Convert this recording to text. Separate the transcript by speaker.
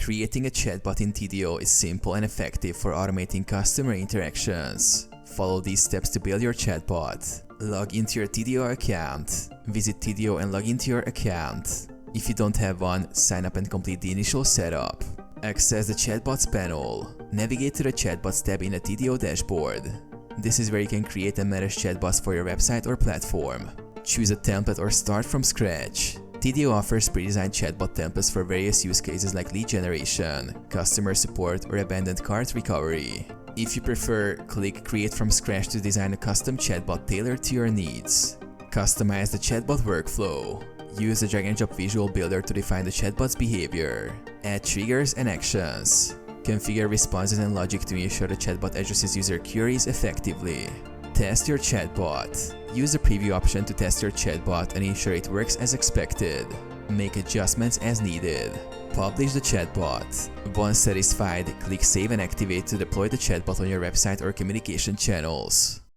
Speaker 1: Creating a chatbot in Tidio is simple and effective for automating customer interactions. Follow these steps to build your chatbot. Log into your Tidio account. Visit Tidio and log into your account. If you don't have one, sign up and complete the initial setup. Access the Chatbots panel. Navigate to the Chatbots tab in the Tidio dashboard. This is where you can create and manage chatbots for your website or platform. Choose a template or start from scratch. Tidio offers pre-designed chatbot templates for various use cases like lead generation, customer support, or abandoned cart recovery. If you prefer, click Create from Scratch to design a custom chatbot tailored to your needs. Customize the chatbot workflow. Use the drag-and-drop visual builder to define the chatbot's behavior. Add triggers and actions. Configure responses and logic to ensure the chatbot addresses user queries effectively. Test your chatbot. Use the preview option to test your chatbot and ensure it works as expected. Make adjustments as needed. Publish the chatbot. Once satisfied, click Save and Activate to deploy the chatbot on your website or communication channels.